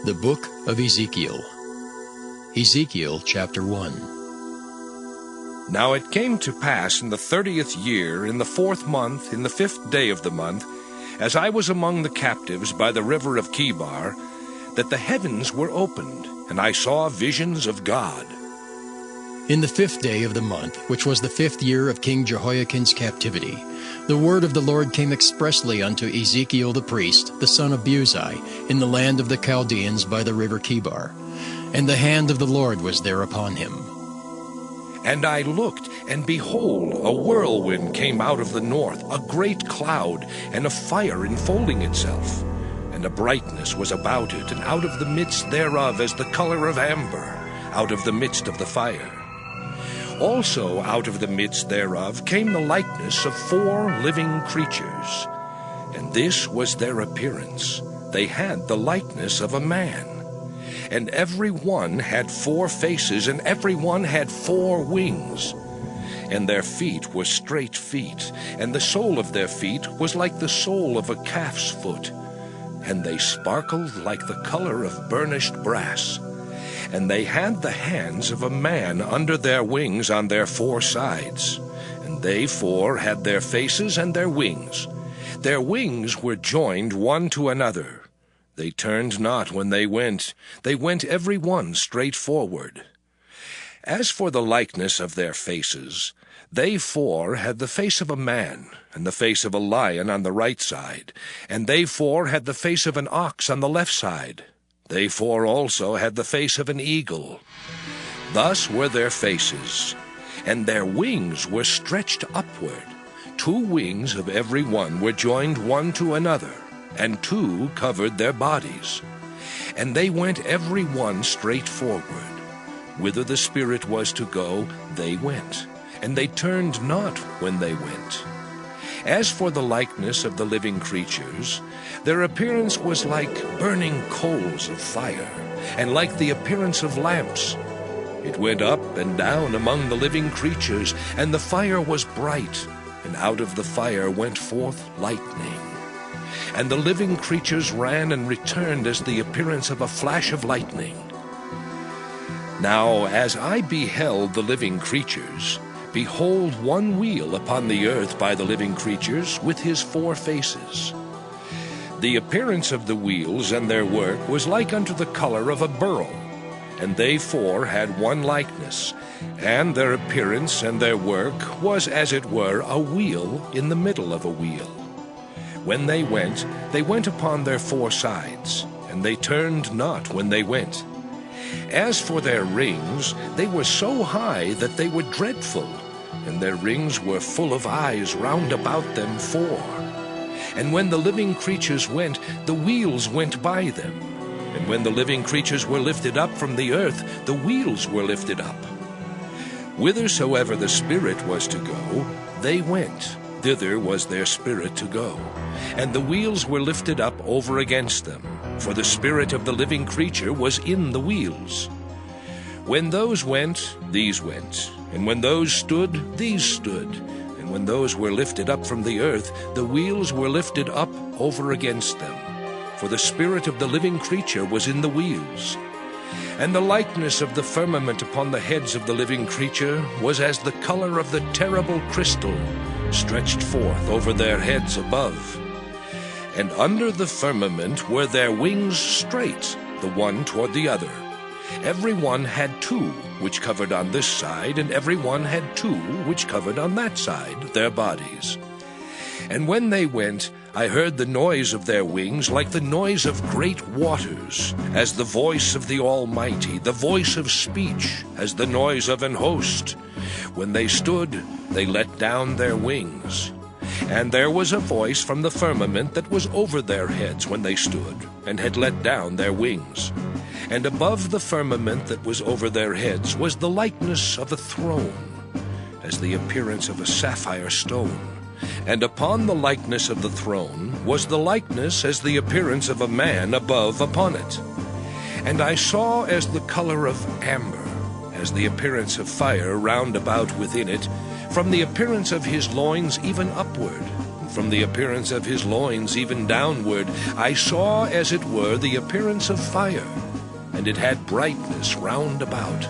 The Book of Ezekiel. Ezekiel chapter 1. Now it came to pass in the 30th year, in the 4th month, in the 5th day of the month, as I was among the captives by the river of Chebar, that the heavens were opened, and I saw visions of God. In the 5th day of the month, which was the 5th year of King Jehoiachin's captivity, the word of the Lord came expressly unto Ezekiel the priest, the son of Buzi, in the land of the Chaldeans by the river Chebar. And the hand of the Lord was there upon him. And I looked, and behold, a whirlwind came out of the north, a great cloud, and a fire enfolding itself. And a brightness was about it, and out of the midst thereof as the color of amber, out of the midst of the fire. Also out of the midst thereof came the likeness of 4 living creatures. And this was their appearance. They had the likeness of a man. And every one had 4 faces, and every one had 4 wings. And their feet were straight feet, and the sole of their feet was like the sole of a calf's foot. And they sparkled like the color of burnished brass. And they had the hands of a man under their wings on their 4 sides. And they 4 had their faces and their wings. Their wings were joined one to another. They turned not when they went every one straight forward. As for the likeness of their faces, they 4 had the face of a man, and the face of a lion on the right side, and they 4 had the face of an ox on the left side. They 4 also had the face of an eagle. Thus were their faces, and their wings were stretched upward. 2 wings of every one were joined one to another, and 2 covered their bodies. And they went every one straight forward. Whither the Spirit was to go, they went, and they turned not when they went. As for the likeness of the living creatures, their appearance was like burning coals of fire, and like the appearance of lamps. It went up and down among the living creatures, and the fire was bright, and out of the fire went forth lightning. And the living creatures ran and returned as the appearance of a flash of lightning. Now as I beheld the living creatures, behold, one wheel upon the earth by the living creatures, with his 4 faces. The appearance of the wheels and their work was like unto the color of a beryl, and they 4 had one likeness, and their appearance and their work was as it were a wheel in the middle of a wheel. When they went upon their 4 sides, and they turned not when they went. As for their rings, they were so high that they were dreadful, and their rings were full of eyes round about them 4. And when the living creatures went, the wheels went by them. And when the living creatures were lifted up from the earth, the wheels were lifted up. Whithersoever the Spirit was to go, they went. Thither was their spirit to go. And the wheels were lifted up over against them, for the spirit of the living creature was in the wheels. When those went, these went. And when those stood, these stood. And when those were lifted up from the earth, the wheels were lifted up over against them. For the spirit of the living creature was in the wheels. And the likeness of the firmament upon the heads of the living creature was as the color of the terrible crystal, stretched forth over their heads above. And under the firmament were their wings straight, the one toward the other. Every one had 2, which covered on this side, and every one had 2, which covered on that side, their bodies. And when they went, I heard the noise of their wings like the noise of great waters, as the voice of the Almighty, the voice of speech, as the noise of an host. When they stood, they let down their wings. And there was a voice from the firmament that was over their heads when they stood, and had let down their wings. And above the firmament that was over their heads was the likeness of a throne, as the appearance of a sapphire stone. And upon the likeness of the throne was the likeness as the appearance of a man above upon it. And I saw as the color of amber, as the appearance of fire round about within it, from the appearance of his loins even upward. From the appearance of his loins even downward, I saw as it were the appearance of fire, and it had brightness round about.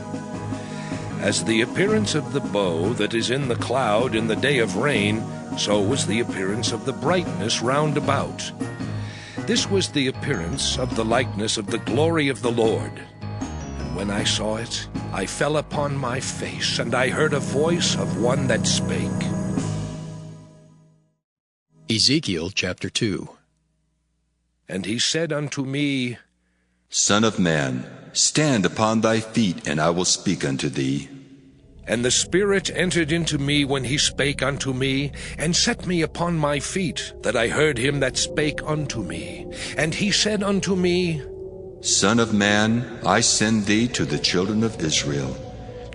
As the appearance of the bow that is in the cloud in the day of rain, so was the appearance of the brightness round about. This was the appearance of the likeness of the glory of the Lord. And when I saw it, I fell upon my face, and I heard a voice of one that spake. Ezekiel chapter 2. And he said unto me, Son of man, stand upon thy feet, and I will speak unto thee. And the Spirit entered into me when he spake unto me, and set me upon my feet, that I heard him that spake unto me. And he said unto me, Son of man, I send thee to the children of Israel,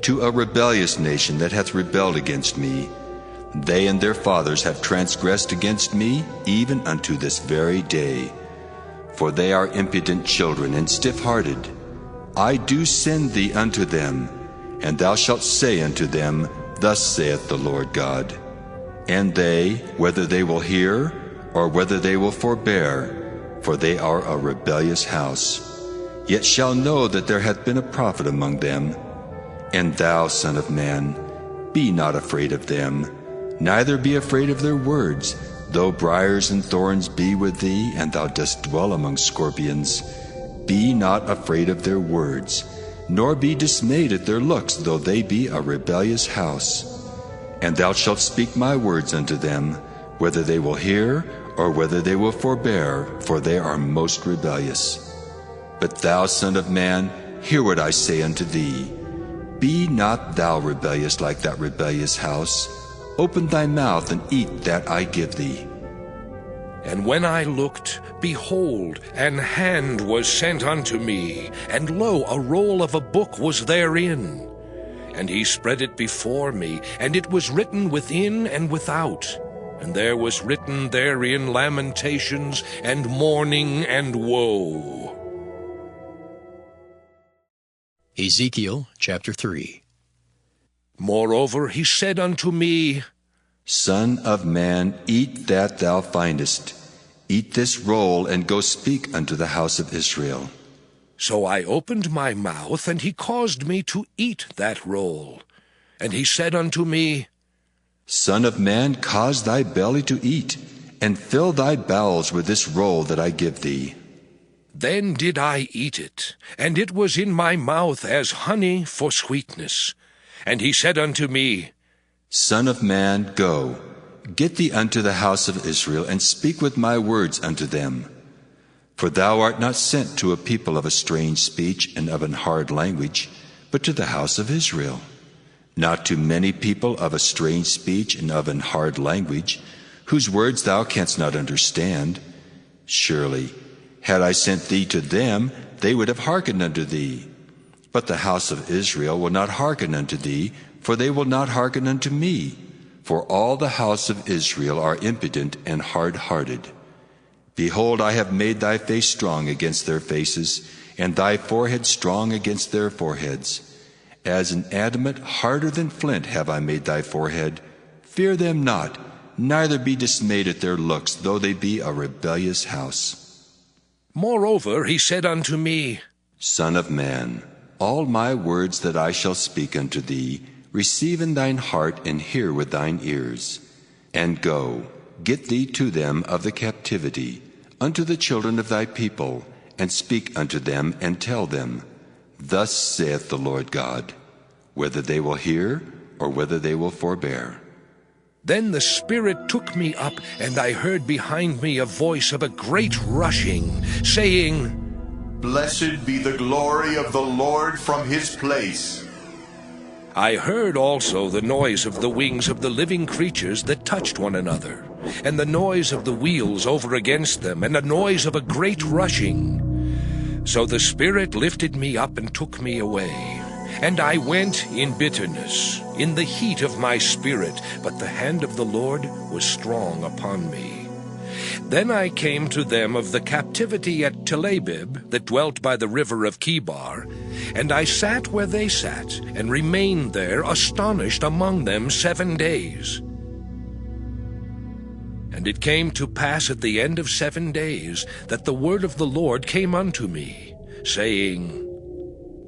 to a rebellious nation that hath rebelled against me. They and their fathers have transgressed against me, even unto this very day. For they are impudent children and stiff-hearted. I do send thee unto them, and thou shalt say unto them, Thus saith the Lord God. And they, whether they will hear, or whether they will forbear, for they are a rebellious house, yet shall know that there hath been a prophet among them. And thou, son of man, be not afraid of them, neither be afraid of their words, though briars and thorns be with thee, and thou dost dwell among scorpions. Be not afraid of their words, nor be dismayed at their looks, though they be a rebellious house. And thou shalt speak my words unto them, whether they will hear, or whether they will forbear, for they are most rebellious. But thou, son of man, hear what I say unto thee. Be not thou rebellious like that rebellious house. Open thy mouth and eat that I give thee. And when I looked, behold, an hand was sent unto me, and lo, a roll of a book was therein. And he spread it before me, and it was written within and without. And there was written therein lamentations, and mourning, and woe. Ezekiel chapter 3. Moreover he said unto me, Son of man, eat that thou findest. Eat this roll, and go speak unto the house of Israel. So I opened my mouth, and he caused me to eat that roll. And he said unto me, Son of man, cause thy belly to eat, and fill thy bowels with this roll that I give thee. Then did I eat it, and it was in my mouth as honey for sweetness. And he said unto me, Son of man, go, get thee unto the house of Israel, and speak with my words unto them. For thou art not sent to a people of a strange speech and of an hard language, but to the house of Israel. Not to many people of a strange speech and of an hard language, whose words thou canst not understand. Surely, had I sent thee to them, they would have hearkened unto thee. But the house of Israel will not hearken unto thee, for they will not hearken unto me. For all the house of Israel are impudent and hard-hearted. Behold, I have made thy face strong against their faces, and thy forehead strong against their foreheads. As an adamant harder than flint have I made thy forehead. Fear them not, neither be dismayed at their looks, though they be a rebellious house. Moreover he said unto me, Son of man, all my words that I shall speak unto thee, receive in thine heart and hear with thine ears. And go, get thee to them of the captivity, unto the children of thy people, and speak unto them, and tell them, Thus saith the Lord God, whether they will hear, or whether they will forbear. Then the Spirit took me up, and I heard behind me a voice of a great rushing, saying, Blessed be the glory of the Lord from his place. I heard also the noise of the wings of the living creatures that touched one another, and the noise of the wheels over against them, and the noise of a great rushing. So the Spirit lifted me up and took me away. And I went in bitterness, in the heat of my spirit, but the hand of the Lord was strong upon me. Then I came to them of the captivity at Tel-Abib, that dwelt by the river of Chebar, and I sat where they sat, and remained there astonished among them 7 days. And it came to pass at the end of 7 days that the word of the Lord came unto me, saying,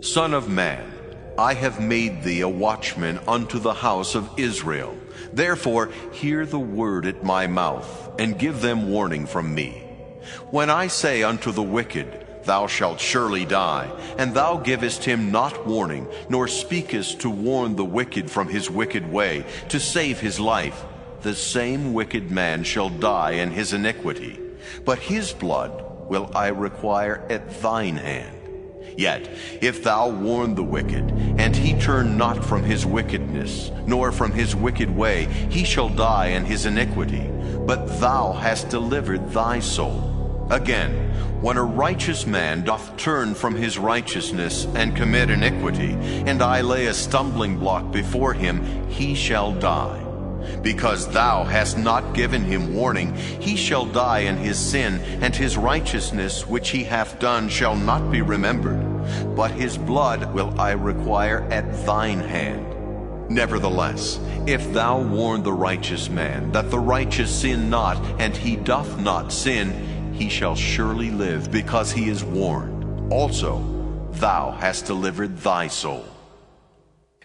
Son of man, I have made thee a watchman unto the house of Israel. Therefore hear the word at my mouth, and give them warning from me. When I say unto the wicked, Thou shalt surely die, and thou givest him not warning, nor speakest to warn the wicked from his wicked way, to save his life, the same wicked man shall die in his iniquity, but his blood will I require at thine hand. Yet, if thou warn the wicked, and he turn not from his wickedness, nor from his wicked way, he shall die in his iniquity, but thou hast delivered thy soul. Again, when a righteous man doth turn from his righteousness and commit iniquity, and I lay a stumbling block before him, he shall die. Because thou hast not given him warning, he shall die in his sin, and his righteousness which he hath done shall not be remembered. But his blood will I require at thine hand. Nevertheless, if thou warn the righteous man, that the righteous sin not, and he doth not sin, he shall surely live, because he is warned. Also, thou hast delivered thy soul.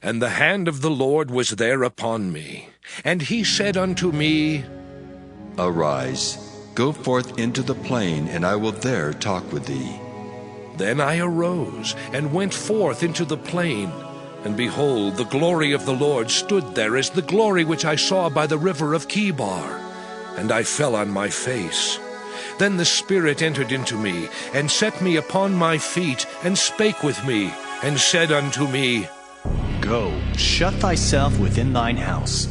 And the hand of the Lord was there upon me. And he said unto me, Arise, go forth into the plain, and I will there talk with thee. Then I arose, and went forth into the plain. And behold, the glory of the Lord stood there as the glory which I saw by the river of Chebar. And I fell on my face. Then the Spirit entered into me, and set me upon my feet, and spake with me, and said unto me, Go, shut thyself within thine house.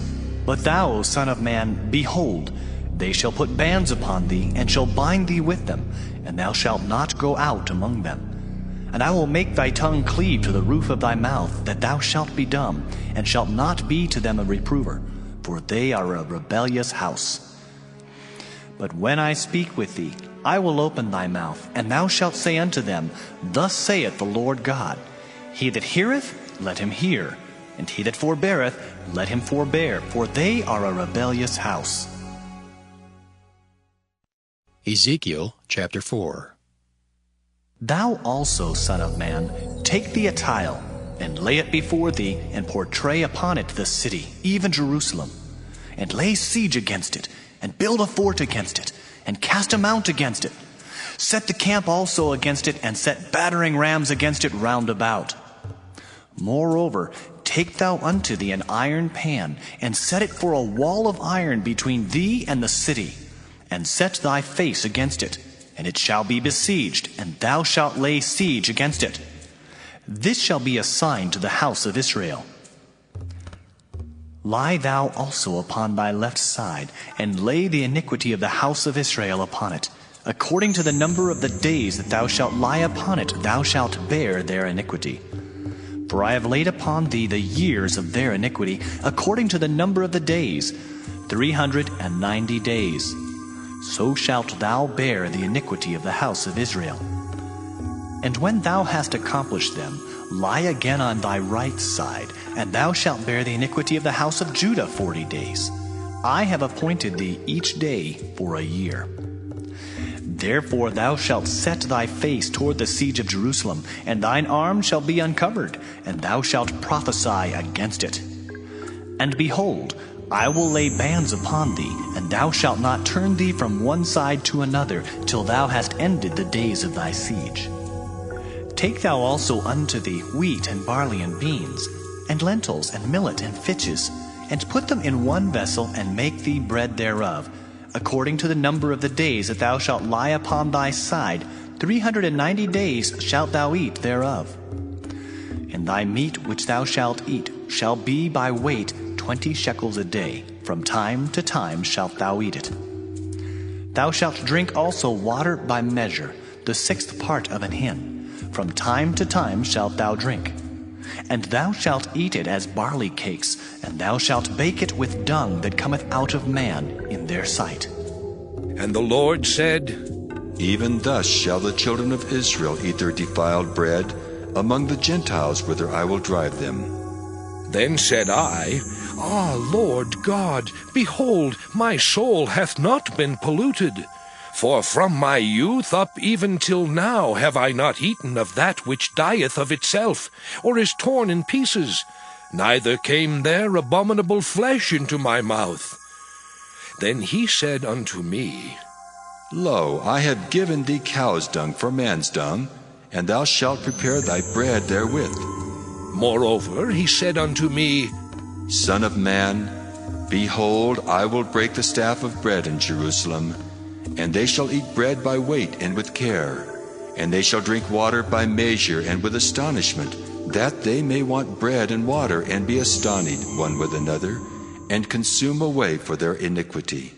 But thou, O son of man, behold, they shall put bands upon thee, and shall bind thee with them, and thou shalt not go out among them. And I will make thy tongue cleave to the roof of thy mouth, that thou shalt be dumb, and shalt not be to them a reprover, for they are a rebellious house. But when I speak with thee, I will open thy mouth, and thou shalt say unto them, Thus saith the Lord God, He that heareth, let him hear, and he that forbeareth, let him forbear, for they are a rebellious house. Ezekiel chapter 4. Thou also, son of man, take thee a tile, and lay it before thee, and portray upon it the city, even Jerusalem, and lay siege against it, and build a fort against it, and cast a mount against it. Set the camp also against it, and set battering rams against it round about. Moreover, take thou unto thee an iron pan, and set it for a wall of iron between thee and the city, and set thy face against it, and it shall be besieged, and thou shalt lay siege against it. This shall be a sign to the house of Israel. Lie thou also upon thy left side, and lay the iniquity of the house of Israel upon it. According to the number of the days that thou shalt lie upon it, thou shalt bear their iniquity. For I have laid upon thee the years of their iniquity, according to the number of the days, 390 days. So shalt thou bear the iniquity of the house of Israel. And when thou hast accomplished them, lie again on thy right side, and thou shalt bear the iniquity of the house of Judah 40 days. I have appointed thee each day for a year. Therefore thou shalt set thy face toward the siege of Jerusalem, and thine arm shall be uncovered, and thou shalt prophesy against it. And behold, I will lay bands upon thee, and thou shalt not turn thee from one side to another, till thou hast ended the days of thy siege. Take thou also unto thee wheat and barley and beans, and lentils and millet and fitches, and put them in one vessel, and make thee bread thereof, according to the number of the days that thou shalt lie upon thy side. 390 days shalt thou eat thereof. And thy meat which thou shalt eat shall be by weight 20 shekels a day. From time to time shalt thou eat it. Thou shalt drink also water by measure, the 6th part of an hin. From time to time shalt thou drink. And thou shalt eat it as barley cakes, and thou shalt bake it with dung that cometh out of man in their sight. And the Lord said, Even thus shall the children of Israel eat their defiled bread among the Gentiles whither I will drive them. Then said I Ah, Lord God, behold, my soul hath not been polluted. For from my youth up even till now have I not eaten of that which dieth of itself, or is torn in pieces, neither came there abominable flesh into my mouth. Then he said unto me, Lo, I have given thee cow's dung for man's dung, and thou shalt prepare thy bread therewith. Moreover he said unto me, Son of man, behold, I will break the staff of bread in Jerusalem, and they shall eat bread by weight and with care, and they shall drink water by measure and with astonishment, that they may want bread and water, and be astonished one with another, and consume away for their iniquity.